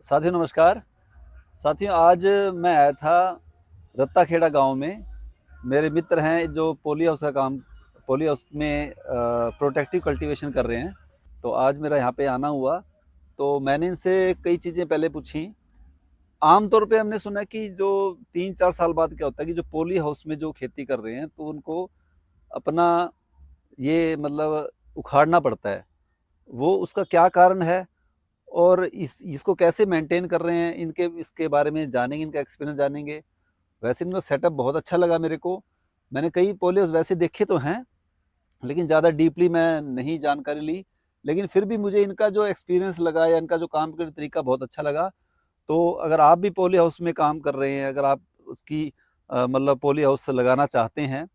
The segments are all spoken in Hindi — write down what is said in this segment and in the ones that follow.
साथियों नमस्कार। साथियों आज मैं आया था रत्ताखेड़ा गांव में। मेरे मित्र हैं जो पॉली हाउस का काम पॉली हाउस में प्रोटेक्टिव कल्टीवेशन कर रहे हैं। तो आज मेरा यहाँ पे आना हुआ, तो मैंने इनसे कई चीज़ें पहले पूछी। आमतौर पे हमने सुना कि जो 3-4 साल बाद क्या होता है कि जो पॉली हाउस में जो खेती कर रहे हैं तो उनको अपना ये मतलब उखाड़ना पड़ता है। वो उसका क्या कारण है और इसको कैसे मेंटेन कर रहे हैं, इनके इसके बारे में जानेंगे, इनका एक्सपीरियंस जानेंगे। वैसे इनका सेटअप बहुत अच्छा लगा मेरे को। मैंने कई पोलियोज वैसे देखे तो हैं, लेकिन ज़्यादा डीपली मैं नहीं जानकारी ली। लेकिन फिर भी मुझे इनका जो एक्सपीरियंस लगा या इनका जो काम करने का तरीका बहुत अच्छा लगा। तो अगर आप भी पोली हाउस में काम कर रहे हैं, अगर आप उसकी मतलब पोली हाउस लगाना चाहते हैं,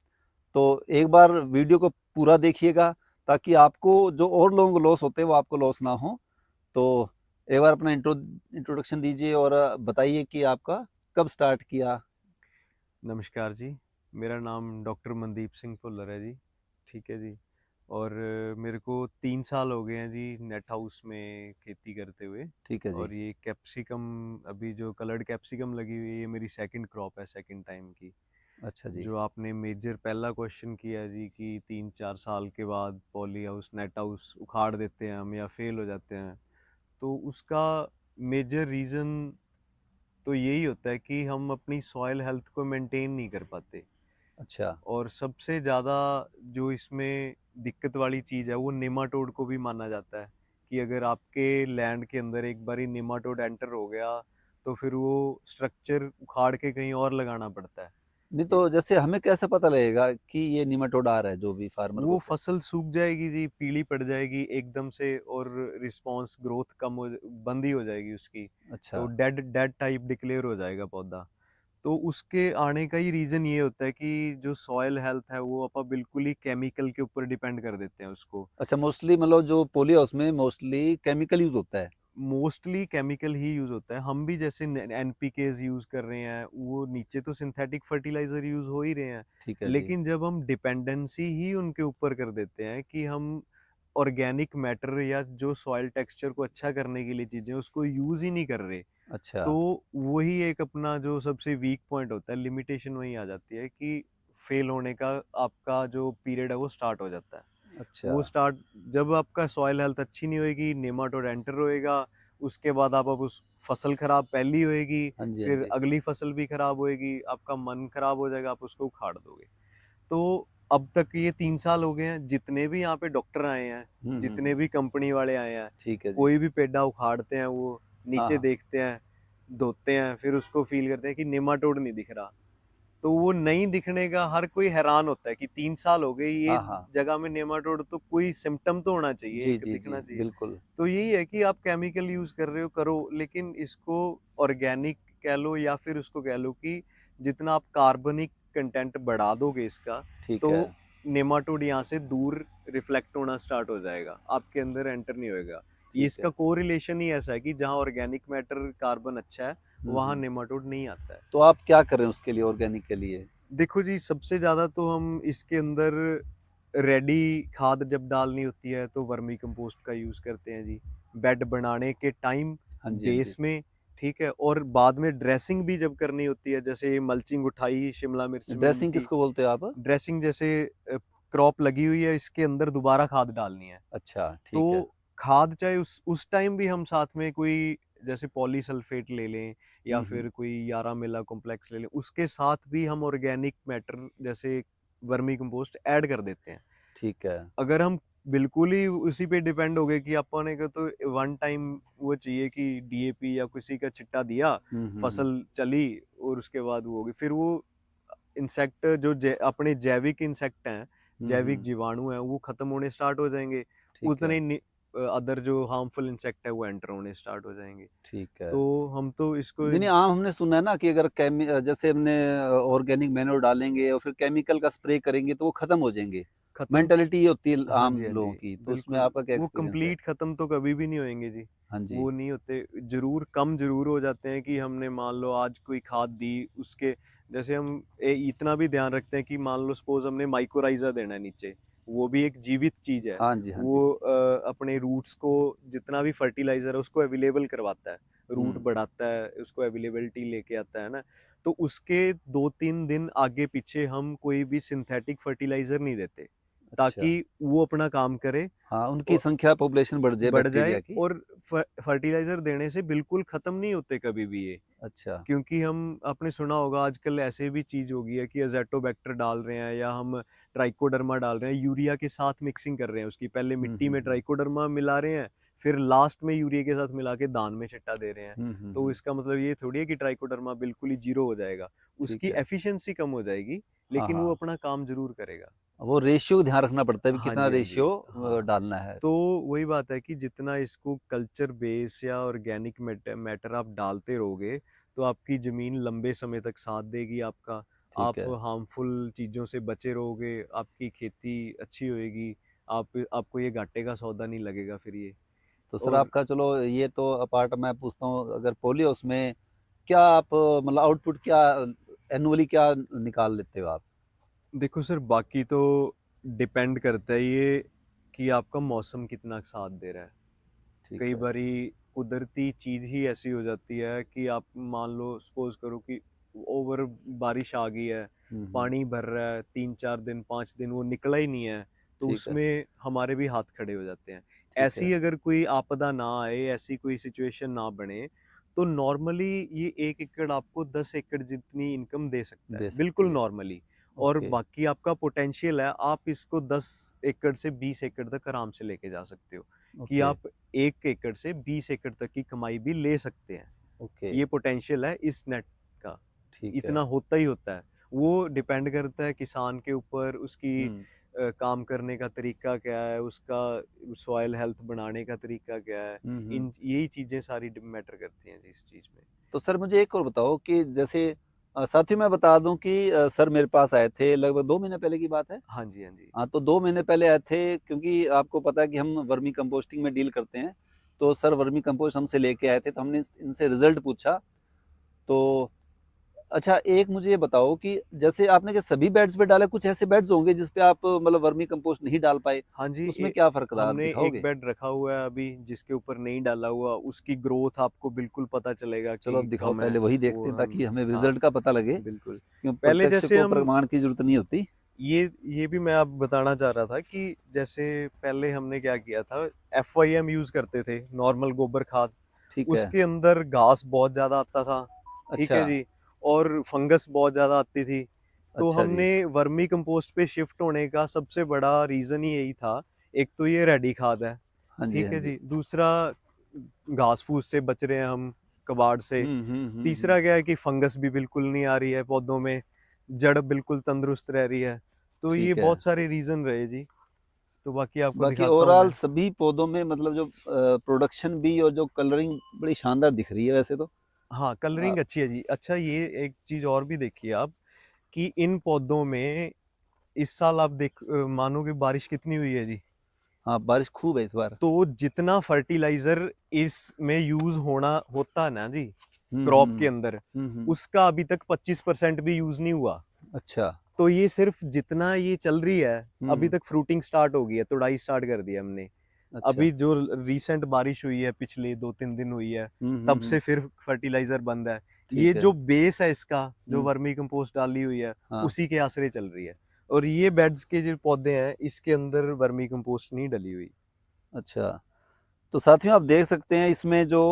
तो एक बार वीडियो को पूरा देखिएगा, ताकि आपको जो और लोगों को लॉस होते हैं वो आपको लॉस ना हो। तो एक बार अपना इंट्रोडक्शन दीजिए और बताइए कि आपका कब स्टार्ट किया। नमस्कार जी। मेरा नाम डॉक्टर मनदीप सिंह भुल्लर है जी। ठीक है जी। और मेरे को 3 साल हो गए हैं जी नेट हाउस में खेती करते हुए। ठीक है जी। और ये कैप्सिकम, अभी जो कलर्ड कैप्सिकम लगी हुई है, ये मेरी सेकंड क्रॉप है, सेकंड टाइम की। अच्छा जी। जो आपने मेजर पहला क्वेश्चन किया जी कि 3-4 साल के बाद पॉली हाउस नेट हाउस उखाड़ देते हैं हम या फेल हो जाते हैं, तो उसका मेजर रीज़न तो यही होता है कि हम अपनी सॉइल हेल्थ को मेंटेन नहीं कर पाते। अच्छा। और सबसे ज़्यादा जो इसमें दिक्कत वाली चीज़ है वो नेमाटोड को भी माना जाता है कि अगर आपके लैंड के अंदर एक बारी नेमाटोड एंटर हो गया तो फिर वो स्ट्रक्चर उखाड़ के कहीं और लगाना पड़ता है। नहीं ये तो जैसे हमें कैसे पता लगेगा कि ये निमाटोड आ रहा है, जो भी फार्मर को वो क्या। फसल सूख जाएगी जी, पीली पड़ जाएगी एकदम से, और रिस्पॉन्स ग्रोथ कम हो, बंद ही हो जाएगी उसकी। अच्छा। तो डेड डेड टाइप डिक्लेयर हो जाएगा पौधा। तो उसके आने का ही रीज़न ये होता है कि जो सॉइल हेल्थ है वो अपन बिल्कुल ही केमिकल के ऊपर डिपेंड कर देते हैं उसको। अच्छा, मोस्टली मतलब जो पोली हाउस में मोस्टली केमिकल यूज होता है। मोस्टली केमिकल ही यूज़ होता है। हम भी जैसे एनपीकेज यूज़ कर रहे हैं, वो नीचे तो सिंथेटिक फर्टिलाइज़र यूज़ हो ही रहे हैं। ठीक है जी। लेकिन जब हम डिपेंडेंसी ही उनके ऊपर कर देते हैं कि हम ऑर्गेनिक मैटर या जो सॉइल टेक्सचर को अच्छा करने के लिए चीज़ें उसको यूज़ ही नहीं कर रहे, अच्छा। तो वही एक अपना जो सबसे वीक पॉइंट होता है, लिमिटेशन वहीं आ जाती है कि फेल होने का आपका जो पीरियड है वो स्टार्ट हो जाता है। अच्छा। वो स्टार्ट जब आपका सॉइल हेल्थ अच्छी नहीं होएगी, नेमाटोड एंटर होएगा, उसके बाद आप अब उस फसल खराब पहली होएगी, हाँ जी, हाँ फिर जी। अगली फसल भी खराब होएगी, आपका मन खराब हो जाएगा, आप उसको उखाड़ दोगे। तो अब तक ये 3 साल हो गए हैं, जितने भी यहाँ पे डॉक्टर आए हैं, जितने हम्म। भी कंपनी वाले आए हैं, ठीक है जी। कोई भी पेड्डा उखाड़ते हैं, वो हाँ नीचे हाँ। देखते हैं, धोते हैं, फिर उसको फ़ील करते हैं कि नेमाटोड नहीं दिख रहा। तो वो नहीं दिखने का हर कोई हैरान होता है कि 3 साल हो गए, ये हाँ हाँ। जगह में नेमाटोड, तो कोई सिम्पटम तो होना चाहिए, जी एक जी जी, दिखना चाहिए। बिल्कुल। तो यही है कि आप केमिकल यूज़ कर रहे हो, करो, लेकिन इसको ऑर्गेनिक कह लो या फिर उसको कह लो कि जितना आप कार्बनिक कंटेंट बढ़ा दोगे इसका, ठीक है। तो नेमाटोड यहाँ से दूर रिफ्लेक्ट होना स्टार्ट हो जाएगा, आपके अंदर एंटर नहीं होएगा। ये ठीक इसका है। कोरिलेशन ही ऐसा है कि जहाँ ऑर्गेनिक मैटर कार्बन अच्छा है, वहाँ हम्म। नेमाटोड नहीं आता है। तो आप क्या कर रहे हैं उसके लिए, ऑर्गेनिक के लिए। देखो जी, सबसे ज़्यादा तो हम इसके अंदर रेडी खाद जब डालनी होती है तो वर्मी कंपोस्ट का यूज़ करते हैं जी। बेड बनाने के टाइम हाँ जी, हाँ जी। बेस में, ठीक है? और बाद में ड्रेसिंग भी जब करनी होती है, जैसे मल्चिंग उठाई, शिमला मिर्च में ड्रेसिंग इनकी किसको बोलते हो आप। ड्रेसिंग, जैसे क्रॉप लगी हुई है, इसके अंदर दोबारा खाद डालनी है। अच्छा, ठीक है। तो खाद चाहे उस टाइम भी हम साथ में कोई जैसे पॉलीसल्फेट ले लें या हम्म। फिर कोई यारा मिला कॉम्प्लेक्स ले लें, उसके साथ भी हम ऑर्गेनिक मैटर जैसे वर्मी कंपोस्ट ऐड कर देते हैं। ठीक है। अगर हम बिल्कुल ही उसी पे डिपेंड हो गए कि अपन को तो वन टाइम वो चाहिए कि डीएपी या किसी का चिट्टा दिया, हम्म। फसल चली और उसके बाद वो हो गई, फिर वो इंसेक्ट जो अपने जैविक इंसेक्ट हैं, जैविक हम्म। जीवाणु हैं, वो खत्म होने स्टार्ट हो जाएंगे। ठीक है। उतने ही अदर जो हार्मफुल इंसेक्ट है वो एंटर होने स्टार्ट हो जाएंगे। ठीक है। तो हम तो इसको नहीं, नहीं, आम हमने सुना है ना कि अगर जैसे हमने ऑर्गेनिक मैन्योर डालेंगे और फिर केमिकल का स्प्रे करेंगे तो वो खत्म हो जाएंगे। खत्म, मेंटालिटी ये होती है हाँ आम जी, हाँ लोगों जी, की, तो उसमें बिल्कुल। आपका क्या वो एक्सपीरियंस है। कंप्लीट खत्म तो कभी भी नहीं होएंगे जी। हाँ जी। वो नहीं होते, ज़रूर कम ज़रूर हो जाते हैं कि हमने मान लो आज कोई खाद दी, उसके जैसे हम इतना भी ध्यान रखते हैं कि मान लो सपोज हमने माइकोराइज़ा देना है नीचे, वो भी एक जीवित चीज है। हाँ जी, हाँ जी। वो अपने रूट्स को जितना भी फर्टिलाइजर है उसको अवेलेबल करवाता है, रूट हुँ, बढ़ाता है, उसको अवेलेबिलिटी लेके आता है ना। तो उसके 2-3 दिन आगे पीछे हम कोई भी सिंथेटिक फर्टिलाइजर नहीं देते, अच्छा। ताकि वो अपना काम करे हाँ, उनकी और संख्या पॉपुलेशन बढ़ जाए बढ़ बैक्टीरिया जाए। की। और फर्टिलाइजर देने से बिल्कुल खत्म नहीं होते कभी भी ये। अच्छा। क्योंकि हम आपने सुना होगा आजकल ऐसे भी चीज हो गई है कि अज़ेटोबैक्टर डाल रहे हैं या हम ट्राइकोडर्मा डाल रहे हैं, यूरिया के साथ मिक्सिंग कर रहे हैं उसकी। पहले हुँ, मिट्टी हुँ, में हुँ। ट्राइकोडर्मा मिला रहे हैं, फिर लास्ट में यूरिया के साथ मिला के दान में छिट्टा दे रहे हैं। हुँ, हुँ, तो हुँ। इसका मतलब ये थोड़ी है कि ट्राइकोडर्मा बिल्कुल ही जीरो हो जाएगा, ठीक उसकी है। एफिशिएंसी कम हो जाएगी, हाँ, लेकिन वो हाँ। अपना काम जरूर करेगा। वो रेशियो ध्यान रखना पड़ता है कि हाँ कितना जी, हाँ जी। रेशियो हाँ, डालना है। तो वही बात है कि जितना इसको कल्चर बेस या ऑर्गेनिक मैटर आप डालते रहोगे, तो आपकी ज़मीन लंबे समय तक साथ देगी आपका। ठीक आप है। हार्मफुल चीज़ों से बचे रहोगे, आपकी खेती अच्छी होएगी, आपको ये घाटे का सौदा नहीं लगेगा फिर ये। तो सर और आपका चलो ये तो अपार्ट मैं पूछता हूँ अगर पोली हाउस में क्या आप मतलब आउटपुट क्या एनुअली क्या निकाल लेते हो आप? देखो सर, बाकी तो डिपेंड करता है ये कि आपका मौसम कितना साथ दे रहा है। ठीक कई है। बारी कुदरती चीज़ ही ऐसी हो जाती है कि आप मान लो सपोज़ करो कि ओवर बारिश आ गई है, हुँ, हुँ। पानी भर रहा है 3-4 दिन, 5 दिन वो निकला ही नहीं है, तो ठीक है। उसमें हमारे भी हाथ खड़े हो जाते हैं। ठीक है। ऐसी अगर कोई आपदा ना आए, ऐसी कोई सिचुएशन ना बने, तो नॉर्मली ये 1 एकड़ आपको 10 एकड़ जितनी इनकम दे सकता है, दे सकती बिल्कुल है। नॉर्मली। और ओके, बाकी आपका पोटेंशियल है, आप इसको 10 एकड़ से 20 एकड़ तक आराम से लेके जा सकते हो, कि ओके, आप 1 एकड़ से 20 एकड़ तक की कमाई भी ले सकते हैं। ओके। ये पोटेंशियल है इस नेट का, ठीक है। इतना होता ही होता है। वो डिपेंड करता है किसान के ऊपर, उसकी हुँ। काम करने का तरीका क्या है, उसका सॉइल हेल्थ बनाने का तरीका क्या है। हुँ, हुँ। इन यही चीज़ें सारी मैटर करती हैं जी इस चीज़ में। तो सर मुझे एक और बताओ कि जैसे साथ ही मैं बता दूँ कि सर मेरे पास आए थे लगभग 2 महीने पहले की बात है। हाँ जी, हाँ जी। हाँ, तो 2 महीने पहले आए थे क्योंकि आपको पता है कि हम वर्मी कंपोस्टिंग में डील करते हैं। तो सर वर्मी कंपोस्ट हमसे लेके आए थे, तो हमने इनसे रिज़ल्ट पूछा। तो अच्छा एक मुझे ये बताओ कि जैसे आपने क्या सभी बेड्स पे डाला? कुछ ऐसे बेड्स होंगे जिस पे आप मतलब वर्मी कंपोस्ट नहीं डाल पाए? हाँ जी, उसमें क्या फ़र्क रहा आप हमने एक दिखाओगे? बेड रखा हुआ है अभी जिसके ऊपर नहीं डाला हुआ, उसकी ग्रोथ आपको बिल्कुल पता चलेगा चलो कि अब दिखाओ कम है, पहले वही देखते वो हैं हम। ताकि हमें हाँ, रिज़ल्ट का पता लगे, बिल्कुल। क्यों पहले प्रत्यक्ष जैसे को हम प्रमाण की ज़रूरत नहीं होती। ये भी मैं आप बताना चाह रहा था कि जैसे पहले हमने क्या किया था, एफवाईएम यूज़ करते थे, नॉर्मल गोबर खाद। ठीक है। उसके अंदर घास बहुत ज़्यादा आता था, ठीक अच्छा, है जी, और फंगस बहुत ज़्यादा आती थी। तो अच्छा जी। हमने वर्मी कंपोस्ट पे शिफ्ट होने का सबसे बड़ा रीज़न ही यही था। एक तो ये रेडी खाद है, हाँ जी, ठीक हाँ है जी। जी। दूसरा, घास-फूस से बच रहे हैं हम, कबाड़ से। हुँ, हुँ, हुँ, हुँ। तीसरा क्या है कि फंगस भी बिल्कुल नहीं आ रही है पौधों में, जड़ बिल्कुल तंदुरुस्त रह रही है। तो ये ठीक है। बहुत सारे रीज़न रहे जी, तो बाकी आपको बाकी दिखाता हूँ ओवरऑल मैं। सभी पौधों में मतलब जो प्रोडक्शन भी और जो कलरिंग बड़ी शानदार दिख रही है वैसे तो। हाँ, अ, कलरिंग अच्छी है जी। अच्छा, ये एक चीज़ और भी देखिए आप, कि इन पौधों में इस साल आप मानोगे बारिश कितनी हुई है जी। हाँ, बारिश खूब है इस बार। तो जितना फर्टिलाइज़र इसमें यूज़ होना होता है ना जी, हुँ, क्रॉप के हुँ। अंदर, हुँ, हुँ। उसका अभी तक 25% भी यूज़ नहीं हुआ। अच्छा। तो ये सिर्फ़ जितना ये चल रही है, अभी हुँ, तक फ्रूटिंग स्टार्ट हो गई है, तुड़ाई स्टार्ट कर दी है हमने। अच्छा। अभी जो रीसेंट बारिश हुई है, पिछले 2-3 दिन हुई है, हुँ, हुँ, तब हुँ। से फिर फर्टिलाइज़र बंद है। ये ठीक है। जो बेस है इसका, जो हुँ, वर्मी कंपोस्ट डाली हुई है, हाँ, उसी के आसरे चल रही है। और ये बेड्स के जो पौधे हैं, इसके अंदर वर्मी कंपोस्ट नहीं डली हुई। अच्छा। तो साथियों आप देख सकते हैं इसमें जो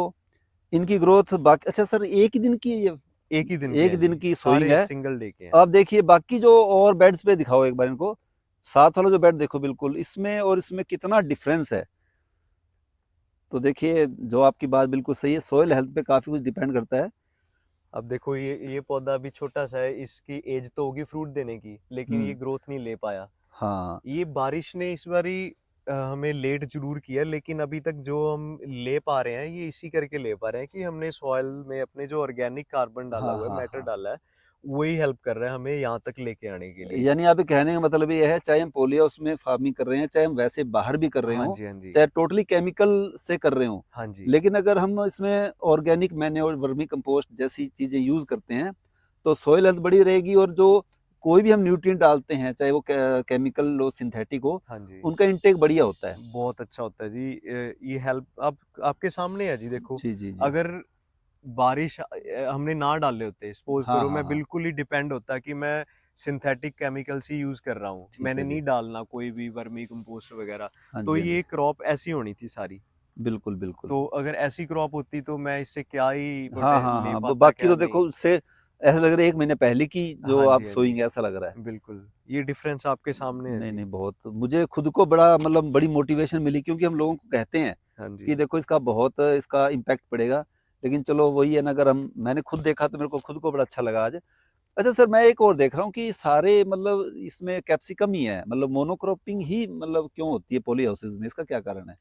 इनकी ग्रोथ बाकी अच्छा सर एक ही दिन की ये एक ही दिन के एक हैं दिन जी, की सोइंग सारे है। सिंगल डे के हैं। अब देखिए बाकी जो और बेड्स पे दिखाओ एक बार इनको। साथ वाला जो बेड देखो बिल्कुल इसमें और इसमें कितना डिफरेंस है। तो देखिए जो आपकी बात बिल्कुल सही है, सॉइल हेल्थ पे काफ़ी कुछ डिपेंड करता है। अब देखो, ये पौधा अभी छोटा-सा है, इसकी एज तो होगी फ्रूट देने की, लेकिन ये हुँ, ग्रोथ नहीं ले पाया। हाँ, ये बारिश ने इस बारी हमें लेट ज़रूर किया, लेकिन अभी तक जो हम ले पा रहे हैं, ये इसी करके ले पा रहे हैं कि हमने सॉइल में अपने जो ऑर्गेनिक कार्बन डाला हाँ, हुआ है, हाँ, मैटर हाँ। डाला है, वही हेल्प कर रहा है हमें यहाँ तक लेके आने के लिए। यानी आपके कहने का मतलब ये है चाहे हम पॉली हाउस में फार्मिंग कर रहे हैं, चाहे हम वैसे बाहर भी कर रहे हाँ हों, जी, हाँ जी। चाहे टोटली केमिकल से कर रहे हों, हाँ जी। लेकिन अगर हम इसमें ऑर्गेनिक मैन्योर, वर्मी कंपोस्ट जैसी चीज़ें यूज़ करते हैं, तो सॉइल हेल्थ बढ़ी रहेगी और जो कोई भी हम न्यूट्रिएंट डालते हैं, चाहे वो केमिकल हो, सिंथेटिक हो, हाँ जी, उनका इंटेक बढ़िया होता है। बहुत अच्छा होता है जी। ये हेल्प आप आपके सामने है जी, देखो जी, जी, जी। अगर बारिश हमने ना डाले होते, सपोज हाँ, करो हाँ, मैं हाँ। बिल्कुल ही डिपेंड होता कि मैं सिंथेटिक केमिकल्स ही यूज कर रहा हूँ, ठीक मैंने है जी। नहीं डालना कोई भी वर्मी कंपोस्ट वगैरह, हाँ तो जी, हाँ जी। ये क्रॉप ऐसी होनी थी सारी। बिल्कुल, बिल्कुल। तो अगर ऐसी क्रॉप होती तो मैं इससे क्या ही हाँ, पोटे हाँ, ले हाँ। ब पाता, बाकी क्या तो नहीं। देखो उससे ऐसा लग रहा है 1 महीने पहले की जो हाँ आप जी, हाँ जी, सोइंग है, ऐसा लग रहा है। बिल्कुल ये डिफरेंस आपके सामने है नहीं, जी। नहीं, बहुत मुझे खुद को बड़ा मतलब बड़ी मोटिवेशन मिली, क्योंकि हम लोगों को कहते हैं हाँ कि जी, देखो इसका बहुत इसका इम्पैक्ट पड़ेगा, लेकिन चलो वही है ना, अगर हम मैंने खुद देखा तो मेरे को खुद को बड़ा अच्छा लगा आज। अच्छा सर, मैं एक और देख रहा हूँ कि सारे मतलब इसमें कैप्सिकम ही है, मतलब मोनोक्रॉपिंग ही मतलब क्यों होती है पॉली हाउसेज में, इसका क्या कारण है?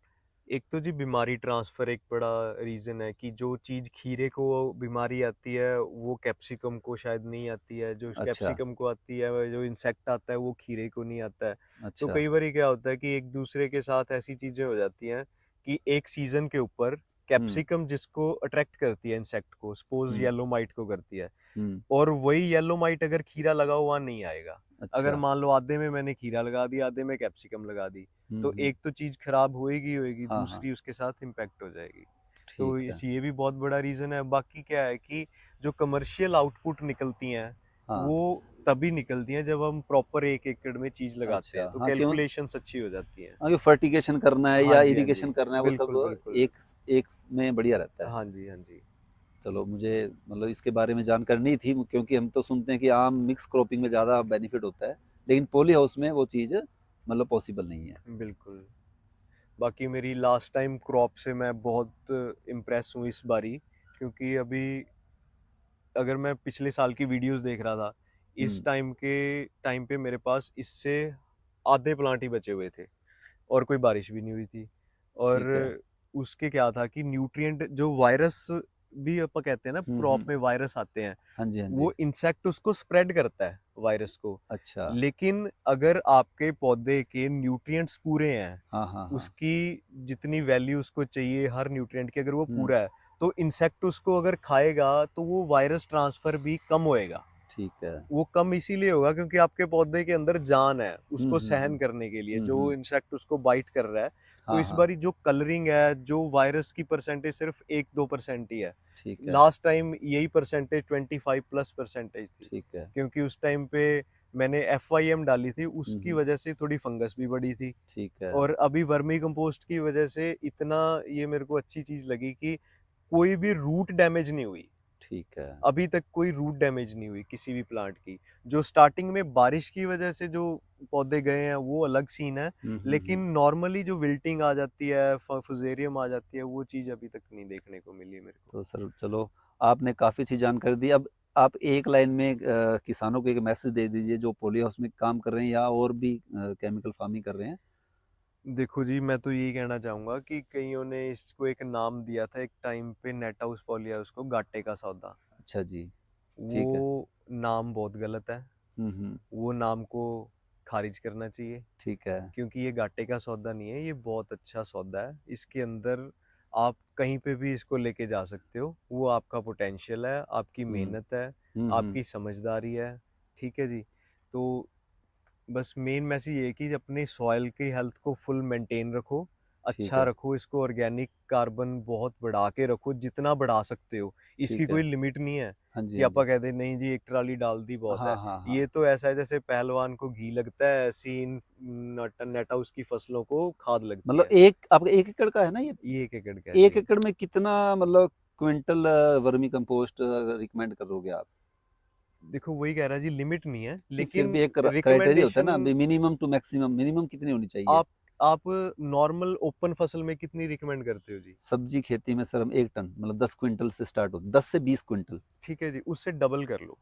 एक तो जी बीमारी ट्रांसफर एक बड़ा रीजन है कि जो चीज खीरे को बीमारी आती है वो कैप्सिकम को शायद नहीं आती है, जो अच्छा, कैप्सिकम को आती है, जो इंसेक्ट आता है वो खीरे को नहीं आता है। तो अच्छा। कई बार क्या होता है कि एक दूसरे के साथ ऐसी चीजें हो जाती हैं कि एक सीजन के ऊपर हुँ, कैप्सिकम जिसको अट्रैक्ट करती है इंसेक्ट को, सपोज हुँ, येलो माइट को करती है, हुँ। और वही येलो माइट अगर खीरा लगा हुआ नहीं आएगा। अगर अच्छा। मान लो आधे में मैंने खीरा लगा दिया, आधे में कैप्सिकम लगा दी, हुँ, तो हुँ। एक तो चीज खराब होएगी, हाँ, हाँ। दूसरी उसके साथ इम्पैक्ट हो जाएगी। तो ठीक है। ये भी बहुत बड़ा रीजन है। बाकी क्या है कि जो कमर्शियल आउटपुट निकलती हैं हाँ। वो तभी निकलती हैं जब हम प्रॉपर 1 एकड़ में चीज लगाते हैं, अच्छा, तो हाँ, क्यों? कैलकुलेशंस अच्छी हो जाती हैं। हाँ, कि फर्टिगेशन करना है हाँ या जी, हाँ जी, इरिगेशन करना है, वो बिल्कुल सब बिल्कुल। एक एक में बढ़िया रहता है। हाँ जी, हाँ जी, चलो, मुझे मतलब इसके बारे में जानकारी नहीं थी, क्योंकि हम तो सुनते हैं कि आम मिक्स क्रॉपिंग में ज़्यादा बेनिफिट होता है, लेकिन पॉली हाउस में वो चीज़ मतलब पॉसिबल नहीं है। बिल्कुल। बाकी मेरी लास्ट टाइम क्रॉप से मैं बहुत इम्प्रेस हूँ इस बारी, क्योंकि अभी अगर मैं पिछले साल की वीडियोस देख रहा था, इस हुँ, टाइम पे मेरे पास इससे आधे प्लांट ही बचे हुए थे और कोई बारिश भी नहीं हुई थी। और ठीक है। उसके क्या था कि न्यूट्रिएंट जो वायरस भी अपन कहते हैं ना, हुँ, क्रॉप हुँ। में वायरस आते हैं, हाँ जी, हाँ जी। वो इंसेक्ट उसको स्प्रेड करता है वायरस को। अच्छा। लेकिन अगर आपके पौधे के न्यूट्रिएंट्स पूरे हैं, हाँ, हाँ, हाँ। उसकी जितनी वैल्यू उसको चाहिए हर न्यूट्रिएंट की, अगर वो हुँ, पूरा है, तो इंसेक्ट उसको अगर खाएगा तो वो वायरस ट्रांसफर भी कम होएगा। ठीक है। वो कम इसीलिए होगा क्योंकि आपके पौधे के अंदर जान है हुँ, उसको हुँ, सहन हुँ। करने के लिए, हुँ, जो हुँ। इंसेक्ट उसको बाइट कर रहा है। तो हाँ, इस हाँ। बारी जो कलरिंग है, जो वायरस की परसेंटेज सिर्फ 1-2% ही है। ठीक है, लास्ट टाइम यही परसेंटेज 25+ परसेंटेज थी, ठीक है, क्योंकि उस टाइम पे मैंने FYM डाली थी, हुँ, उसकी हुँ, वजह से थोड़ी फंगस भी बढ़ी थी। ठीक है, और अभी वर्मी कंपोस्ट की वजह से इतना ये मेरे को अच्छी चीज लगी कि कोई भी रूट डैमेज नहीं हुई। ठीक है। अभी तक कोई रूट डैमेज नहीं हुई किसी भी प्लांट की। जो स्टार्टिंग में बारिश की वजह से जो पौधे गए हैं वो अलग सीन है, हुँ, हुँ, लेकिन हुँ। नॉर्मली जो विल्टिंग आ जाती है, फुजेरियम आ जाती है, वो चीज़ अभी तक नहीं देखने को मिली मेरे को। तो सर चलो, आपने काफ़ी अच्छी जानकारी दी। अब आप एक लाइन में किसानों को एक मैसेज दे दीजिए जो पॉली हाउस में काम कर रहे हैं या और भी केमिकल फार्मिंग कर रहे हैं। देखो जी, मैं तो यही कहना चाहूंगा कि कईयों ने इसको एक नाम दिया था एक टाइम पे, नेट हाउस पॉली हाउस को घाटे का सौदा। अच्छा जी, ठीक है। वो नाम बहुत गलत है। हुँ, हुँ, वो नाम को खारिज करना चाहिए, ठीक है। क्योंकि ये घाटे का सौदा नहीं है, ये बहुत अच्छा सौदा है। इसके अंदर आप कहीं पे भी इसको लेके जा सकते हो। वो आपका पोटेंशियल है, आपकी हुँ, मेहनत है, हुँ, हुँ, आपकी समझदारी है। ठीक है जी। तो बस मेन मैसेज ये है कि अपने सॉइल की हेल्थ को फुल मेंटेन रखो, ठीक अच्छा है। रखो इसको, ऑर्गेनिक कार्बन बहुत बढ़ा के रखो जितना बढ़ा सकते हो। इसकी ठीक है। कोई लिमिट नहीं है हाँ जी, कि हाँ आपा जी। कहते हैं, नहीं जी एक ट्राली डाल दी बहुत हाँ, है। हाँ, हाँ। ये तो ऐसा है जैसे पहलवान को घी लगता है, ऐसी इन नेट हाउस की फसलों को खाद लगती मतलब है। एक आपका 1 एकड़ का है ना ये? ये 1 एकड़ का है 1 जी। एकड़ में कितना मतलब क्विंटल वर्मी कंपोस्ट रिकमेंड करोगे आप? देखो वही कह रहा है जी, लिमिट नहीं है, नहीं, फिर लेकिन भी एक क्राइटेरिया होता है ना, recommendation minimum to maximum, minimum कितनी होनी चाहिए? आप आप नॉर्मल ओपन फसल में कितनी रिकमेंड करते हो जी? सब्जी खेती में सर हम 1 टन मतलब 10 क्विंटल से स्टार्ट होता है, 10 से 20 क्विंटल। ठीक है जी, उससे डबल कर लो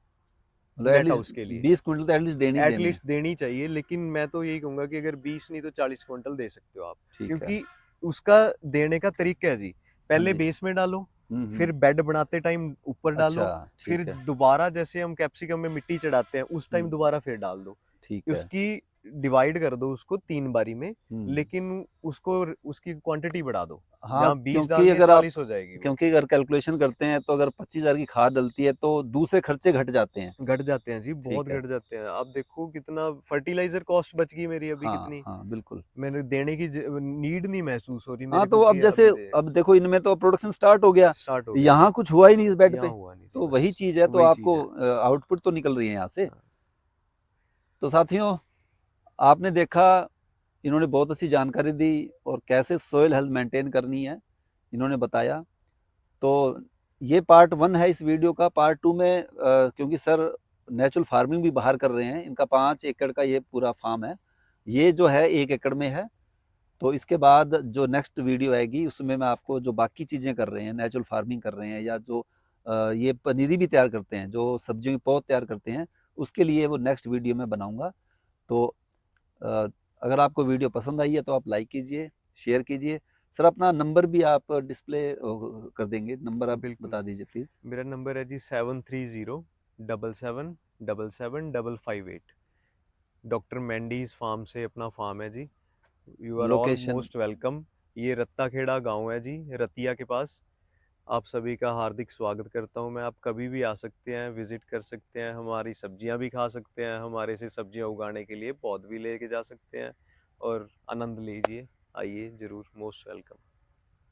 मतलब नेट एटलीस्ट हाउस के लिए। 20 क्विंटल तो एटलीस्ट देने ही देने हैं। एटलीस्ट देनी चाहिए, लेकिन मैं तो यही कहूंगा कि अगर 20 नहीं तो 40 क्विंटल दे सकते हो आप। ठीक है। क्योंकि उसका देने का तरीका है जी, हाँ पहले जी। बेस में डालो, हुँ, फिर हुँ। बेड बनाते टाइम ऊपर अच्छा, डालो, फिर ठीक है, दोबारा जैसे हम कैप्सिकम में मिट्टी चढ़ाते हैं उस टाइम हुँ, दोबारा फिर डाल दो। ठीक है। उसकी डिवाइड कर दो उसको 3 बारी में, हम्म। लेकिन उसको उसकी क्वांटिटी बढ़ा दो, हाँ, जहाँ 20 डाल क्योंकि दिए अगर आप 40 हो जाएगी वो। क्योंकि अगर कैलकुलेशन करते हैं तो अगर 25,000 की खाद डलती है तो दूसरे खर्चे घट जाते हैं। घट जाते हैं जी, बहुत ठीक है। घट जाते हैं। आप देखो कितना फर्टिलाइजर कॉस्ट बच गई मेरी अभी हाँ कितनी, हाँ बिल्कुल। मैंने देने की नीड नहीं महसूस हो रही हाँ मेरे तो को अब कि जैसे अभी दे। अब देखो इनमें तो प्रोडक्शन स्टार्ट हो गया, स्टार्ट हो गया जी, यहाँ कुछ हुआ ही नहीं इस बेड यहाँ पे, हुआ नहीं जी, तो बस वही चीज है, तो वही चीज आपको है। आउटपुट तो निकल रही है यहाँ से। हाँ। तो साथियों, आपने देखा, इन्होंने बहुत अच्छी जानकारी दी और कैसे सोइल हेल्थ मेंटेन करनी है इन्होंने बताया। तो ये पार्ट 1 है इस वीडियो का। पार्ट 2 में क्योंकि सर नेचुरल फार्मिंग भी बाहर कर रहे हैं, इनका 5 एकड़ का ये पूरा फार्म है, ये जो है 1 एकड़ में है। तो इसके बाद जो नेक्स्ट वीडियो आएगी उसमें मैं आपको जो बाकी चीज़ें कर रहे हैं, नेचुरल फार्मिंग कर रहे हैं, या जो ये पनीरी भी तैयार करते हैं, जो सब्जियों की पौध तैयार करते हैं, उसके लिए वो नेक्स्ट वीडियो में बनाऊंगा। तो अ, अगर आपको वीडियो पसंद आई है तो आप लाइक कीजिए, शेयर कीजिए। सर अपना नंबर भी आप डिस्प्ले कर देंगे, नंबर आप बिल्कुल, बता दीजिए प्लीज़। मेरा नंबर है जी 7307775558। डॉक्टर मैंडीज फार्म से अपना फार्म है जी। You are all location. Most welcome. ये रत्ताखेड़ा गांव है जी, रतिया के पास। आप सभी का हार्दिक स्वागत करता हूं मैं। आप कभी भी आ सकते हैं, विजिट कर सकते हैं, हमारी सब्जियां भी खा सकते हैं, हमारे से सब्जियां उगाने के लिए पौध भी लेके जा सकते हैं और आनंद लीजिए। आइए, जरूर, मोस्ट वेलकम।